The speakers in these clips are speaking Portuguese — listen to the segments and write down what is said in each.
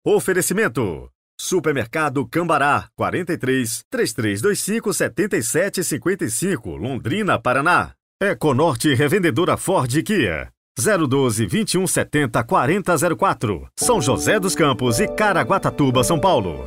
Oferecimento: Supermercado Cambará, 43 3325 7755, Londrina, Paraná. Econorte Revendedora Ford e Kia, 012 2170 4004, São José dos Campos e Caraguatatuba, São Paulo.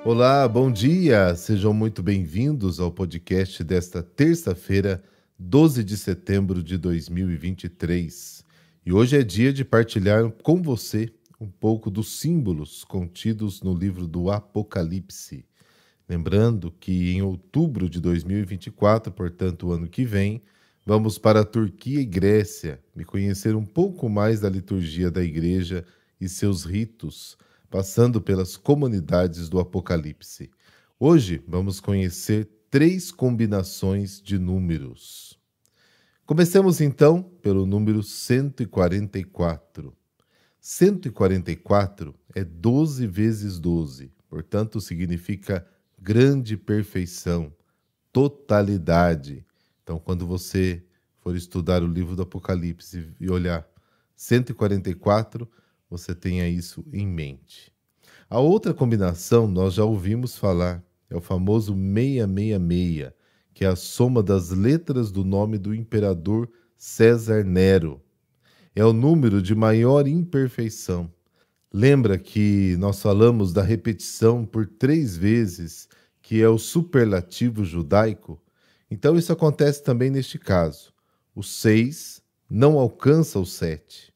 Olá, bom dia! Sejam muito bem-vindos ao podcast desta terça-feira, 12 de setembro de 2023. E hoje é dia de partilhar com você um pouco dos símbolos contidos no livro do Apocalipse. Lembrando que em outubro de 2024, portanto o ano que vem, vamos para a Turquia e Grécia e conhecer um pouco mais da liturgia da igreja e seus ritos, passando pelas comunidades do Apocalipse. Hoje vamos conhecer 3 combinações de números. Comecemos então pelo número 144. 144 é 12 vezes 12, portanto significa grande perfeição, totalidade. Então, quando você for estudar o livro do Apocalipse e olhar 144, você tenha isso em mente. A outra combinação nós já ouvimos falar, é o famoso 666, que é a soma das letras do nome do imperador César Nero. É o número de maior imperfeição. Lembra que nós falamos da repetição por 3 vezes, que é o superlativo judaico? Então isso acontece também neste caso. O 6 não alcança o 7.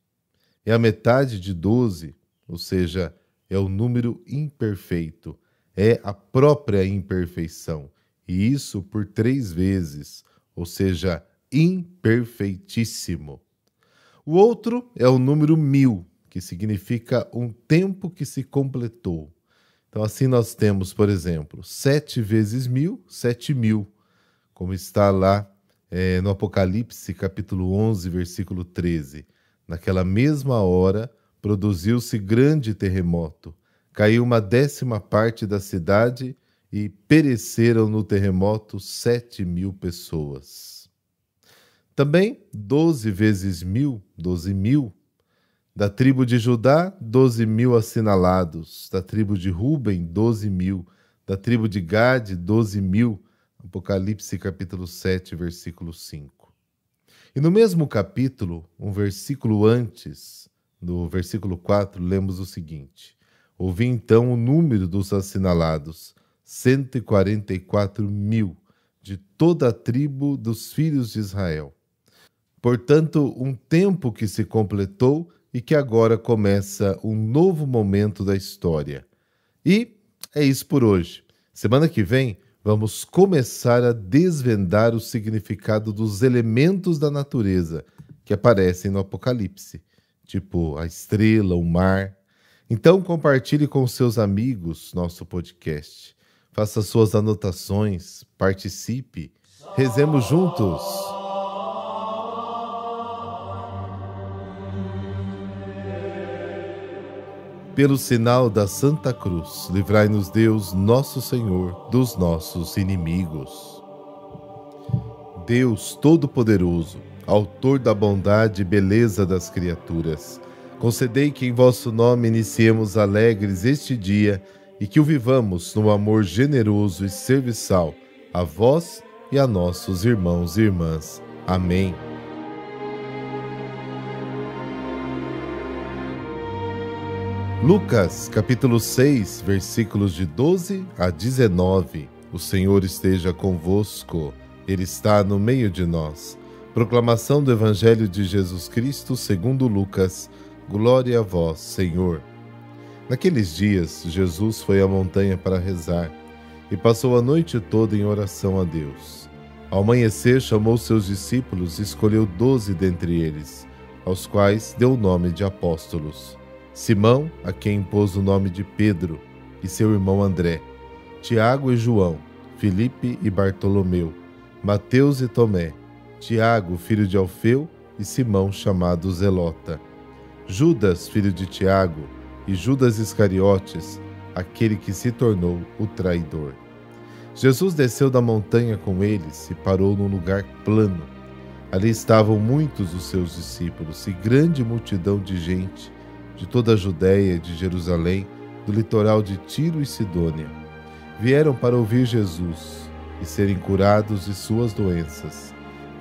É a metade de 12, ou seja, é o número imperfeito, é a própria imperfeição. E isso por 3 vezes, ou seja, imperfeitíssimo. O outro é o número 1000, que significa um tempo que se completou. Então assim nós temos, por exemplo, 7 vezes 1000, 7.000, como está lá no Apocalipse, capítulo 11, versículo 13. Naquela mesma hora, produziu-se grande terremoto. Caiu 1/10 parte da cidade e pereceram no terremoto 7.000 pessoas. Também 12 vezes 1000, 12.000. Da tribo de Judá, 12.000 assinalados. Da tribo de Ruben, 12.000. Da tribo de Gade, 12.000. Apocalipse capítulo 7, versículo 5. E no mesmo capítulo, um versículo antes, no versículo 4, lemos o seguinte: ouvi então o número dos assinalados, 144.000, de toda a tribo dos filhos de Israel. Portanto, um tempo que se completou e que agora começa um novo momento da história. E é isso por hoje. Semana que vem, vamos começar a desvendar o significado dos elementos da natureza que aparecem no Apocalipse, tipo a estrela, o mar. Então compartilhe com seus amigos nosso podcast. Faça suas anotações, participe, rezemos juntos. Pelo sinal da Santa Cruz, livrai-nos Deus, nosso Senhor, dos nossos inimigos. Deus Todo-Poderoso, autor da bondade e beleza das criaturas, concedei que em vosso nome iniciemos alegres este dia e que o vivamos no amor generoso e serviçal a vós e a nossos irmãos e irmãs. Amém. Lucas, capítulo 6, versículos de 12 a 19. O Senhor esteja convosco, Ele está no meio de nós. Proclamação do Evangelho de Jesus Cristo segundo Lucas. Glória a vós, Senhor. Naqueles dias, Jesus foi à montanha para rezar e passou a noite toda em oração a Deus. Ao amanhecer, chamou seus discípulos e escolheu 12 dentre eles, aos quais deu o nome de apóstolos. Simão, a quem pôs o nome de Pedro, e seu irmão André, Tiago e João, Filipe e Bartolomeu, Mateus e Tomé, Tiago, filho de Alfeu, e Simão, chamado Zelota, Judas, filho de Tiago, e Judas Iscariotes, aquele que se tornou o traidor. Jesus desceu da montanha com eles e parou num lugar plano. Ali estavam muitos dos seus discípulos e grande multidão de gente, de toda a Judéia e de Jerusalém, do litoral de Tiro e Sidônia. Vieram para ouvir Jesus e serem curados de suas doenças.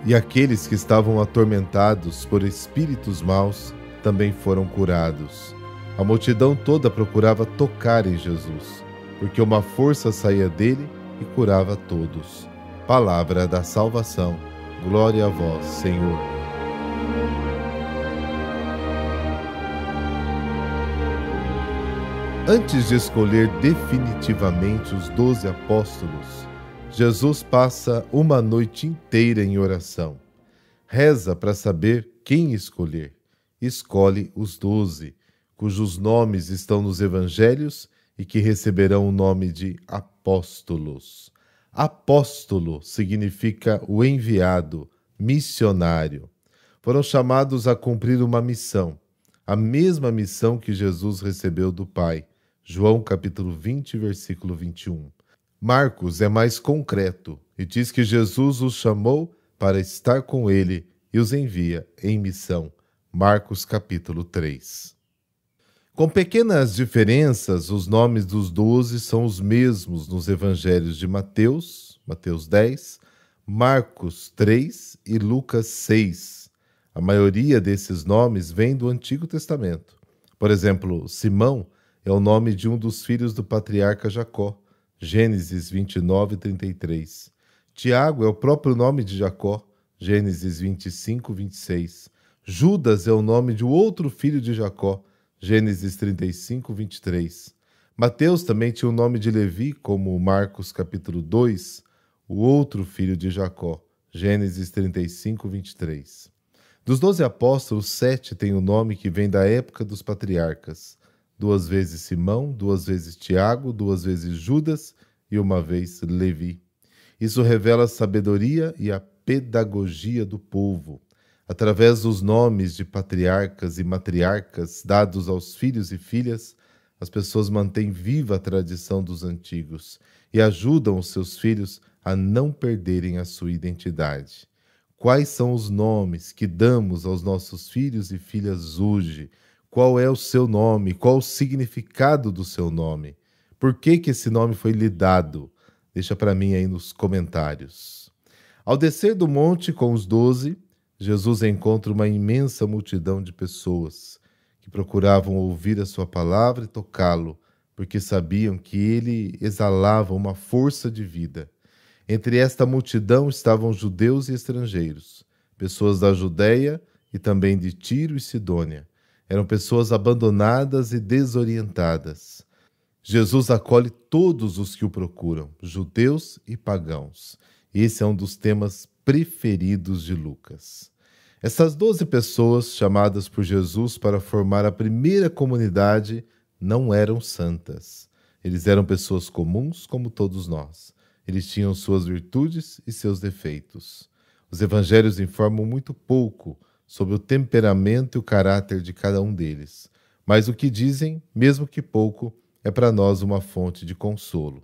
E aqueles que estavam atormentados por espíritos maus também foram curados. A multidão toda procurava tocar em Jesus, porque uma força saía dele e curava todos. Palavra da salvação. Glória a vós, Senhor. Antes de escolher definitivamente os 12 apóstolos, Jesus passa uma noite inteira em oração. Reza para saber quem escolher. Escolhe os 12, cujos nomes estão nos evangelhos e que receberão o nome de apóstolos. Apóstolo significa o enviado, missionário. Foram chamados a cumprir uma missão, a mesma missão que Jesus recebeu do Pai. João capítulo 20, versículo 21. Marcos é mais concreto e diz que Jesus os chamou para estar com ele e os envia em missão. Marcos capítulo 3. Com pequenas diferenças, os nomes dos 12 são os mesmos nos evangelhos de Mateus, Mateus 10, Marcos 3 e Lucas 6. A maioria desses nomes vem do Antigo Testamento. Por exemplo, Simão é o nome de um dos filhos do patriarca Jacó, Gênesis 29, 33. Tiago é o próprio nome de Jacó, Gênesis 25, 26. Judas é o nome de outro filho de Jacó, Gênesis 35, 23. Mateus também tinha o nome de Levi, como Marcos capítulo 2, o outro filho de Jacó, Gênesis 35, 23. Dos 12 apóstolos, 7 têm o nome que vem da época dos patriarcas. 2 vezes Simão, 2 vezes Tiago, 2 vezes Judas e 1 vez Levi. Isso revela a sabedoria e a pedagogia do povo. Através dos nomes de patriarcas e matriarcas dados aos filhos e filhas, as pessoas mantêm viva a tradição dos antigos e ajudam os seus filhos a não perderem a sua identidade. Quais são os nomes que damos aos nossos filhos e filhas hoje? Qual é o seu nome? Qual o significado do seu nome? Por que esse nome foi lhe dado? Deixa para mim aí nos comentários. Ao descer do monte com os 12, Jesus encontra uma imensa multidão de pessoas que procuravam ouvir a sua palavra e tocá-lo, porque sabiam que ele exalava uma força de vida. Entre esta multidão estavam judeus e estrangeiros, pessoas da Judéia e também de Tiro e Sidônia. Eram pessoas abandonadas e desorientadas. Jesus acolhe todos os que o procuram, judeus e pagãos. Esse é um dos temas preferidos de Lucas. Essas 12 pessoas, chamadas por Jesus para formar a primeira comunidade, não eram santas. Eles eram pessoas comuns como todos nós. Eles tinham suas virtudes e seus defeitos. Os evangelhos informam muito pouco sobre o temperamento e o caráter de cada um deles. Mas o que dizem, mesmo que pouco, é para nós uma fonte de consolo.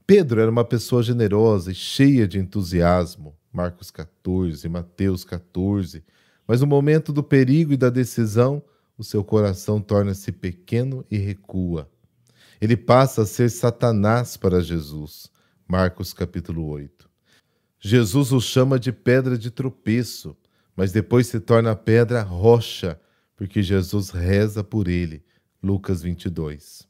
Pedro era uma pessoa generosa e cheia de entusiasmo, Marcos 14, Mateus 14, mas no momento do perigo e da decisão, o seu coração torna-se pequeno e recua. Ele passa a ser Satanás para Jesus, Marcos capítulo 8. Jesus o chama de pedra de tropeço, mas depois se torna pedra rocha, porque Jesus reza por ele, Lucas 22.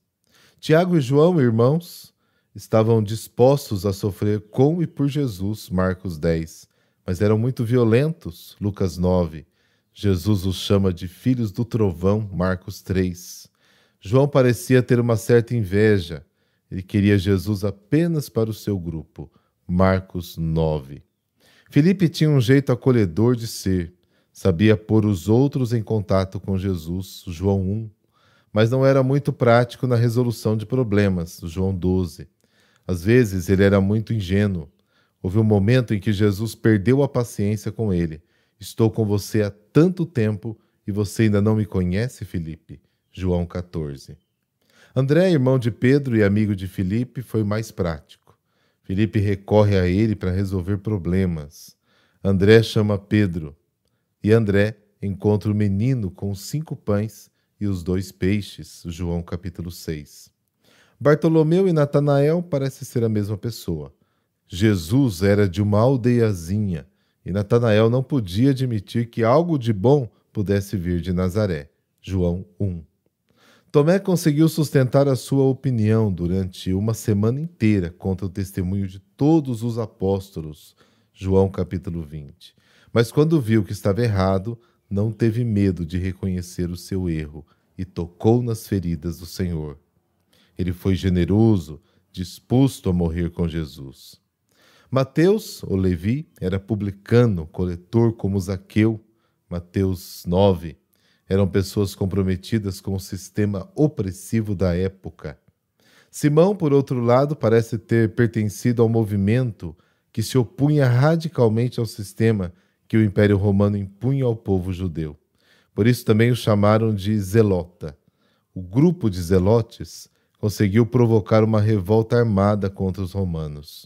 Tiago e João, irmãos, estavam dispostos a sofrer com e por Jesus, Marcos 10, mas eram muito violentos, Lucas 9. Jesus os chama de filhos do trovão, Marcos 3. João parecia ter uma certa inveja. Ele queria Jesus apenas para o seu grupo, Marcos 9. Filipe tinha um jeito acolhedor de ser, sabia pôr os outros em contato com Jesus, João 1, mas não era muito prático na resolução de problemas, João 12. Às vezes ele era muito ingênuo. Houve um momento em que Jesus perdeu a paciência com ele. Estou com você há tanto tempo e você ainda não me conhece, Filipe? João 14. André, irmão de Pedro e amigo de Filipe, foi mais prático. Felipe recorre a ele para resolver problemas. André chama Pedro. E André encontra o menino com os 5 pães e os 2 peixes. João capítulo 6. Bartolomeu e Natanael parecem ser a mesma pessoa. Jesus era de uma aldeiazinha e Natanael não podia admitir que algo de bom pudesse vir de Nazaré. João 1. Tomé conseguiu sustentar a sua opinião durante uma semana inteira contra o testemunho de todos os apóstolos. João capítulo 20. Mas quando viu que estava errado, não teve medo de reconhecer o seu erro e tocou nas feridas do Senhor. Ele foi generoso, disposto a morrer com Jesus. Mateus, ou Levi, era publicano, coletor como Zaqueu. Mateus 9. Eram pessoas comprometidas com o sistema opressivo da época. Simão, por outro lado, parece ter pertencido ao movimento que se opunha radicalmente ao sistema que o Império Romano impunha ao povo judeu. Por isso também o chamaram de zelota. O grupo de zelotes conseguiu provocar uma revolta armada contra os romanos.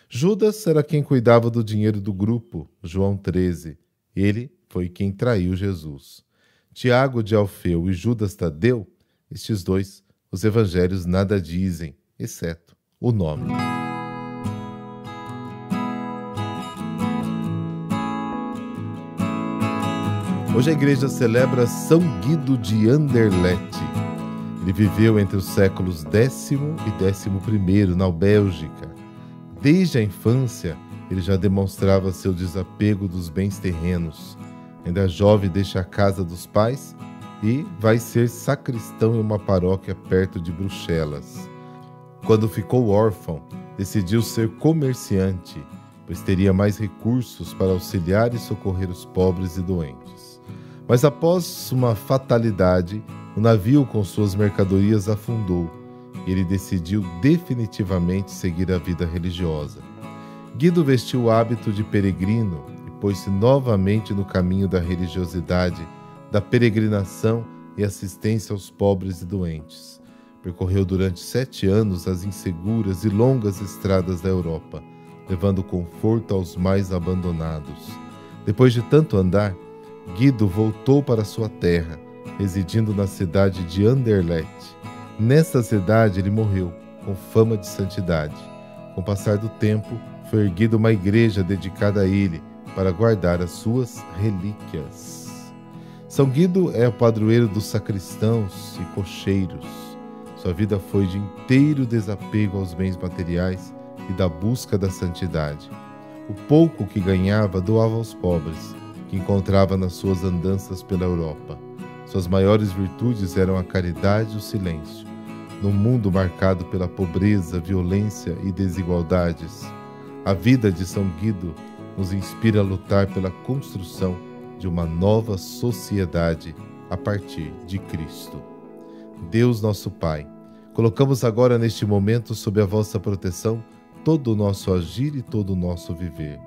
Judas era quem cuidava do dinheiro do grupo, João 13. Ele foi quem traiu Jesus. Tiago de Alfeu e Judas Tadeu, estes 2, os evangelhos nada dizem, exceto o nome. Hoje a igreja celebra São Guido de Anderlecht. Ele viveu entre os séculos X e XI na Bélgica. Desde a infância, ele já demonstrava seu desapego dos bens terrenos. Ainda jovem, deixa a casa dos pais e vai ser sacristão em uma paróquia perto de Bruxelas. Quando ficou órfão, decidiu ser comerciante, pois teria mais recursos para auxiliar e socorrer os pobres e doentes. Mas após uma fatalidade, o navio com suas mercadorias afundou e ele decidiu definitivamente seguir a vida religiosa. Guido vestiu o hábito de peregrino e pôs-se novamente no caminho da religiosidade, da peregrinação e assistência aos pobres e doentes. Percorreu durante 7 anos as inseguras e longas estradas da Europa, levando conforto aos mais abandonados. Depois de tanto andar, Guido voltou para sua terra, residindo na cidade de Anderlecht. Nessa cidade ele morreu, com fama de santidade. Com o passar do tempo, foi erguida uma igreja dedicada a ele, para guardar as suas relíquias. São Guido é o padroeiro dos sacristãos e cocheiros. Sua vida foi de inteiro desapego aos bens materiais e da busca da santidade. O pouco que ganhava doava aos pobres, que encontrava nas suas andanças pela Europa. Suas maiores virtudes eram a caridade e o silêncio. Num mundo marcado pela pobreza, violência e desigualdades, a vida de São Guido nos inspira a lutar pela construção de uma nova sociedade a partir de Cristo. Deus nosso Pai, colocamos agora neste momento sob a vossa proteção todo o nosso agir e todo o nosso viver.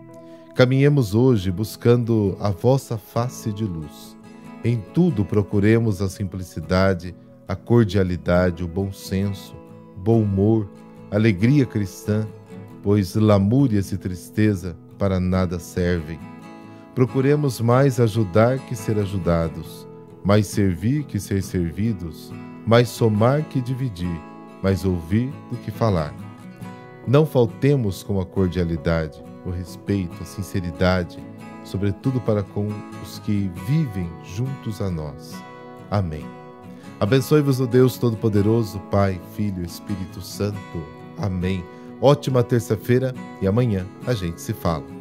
Caminhemos hoje buscando a vossa face de luz. Em tudo procuremos a simplicidade, a cordialidade, o bom senso, bom humor, alegria cristã, pois lamúrias e tristeza para nada servem. Procuremos mais ajudar que ser ajudados, mais servir que ser servidos, mais somar que dividir, mais ouvir do que falar. Não faltemos com a cordialidade, o respeito, a sinceridade, sobretudo para com os que vivem juntos a nós. Amém. Abençoe-vos o Deus Todo-Poderoso, Pai, Filho e Espírito Santo. Amém. Ótima terça-feira e amanhã a gente se fala.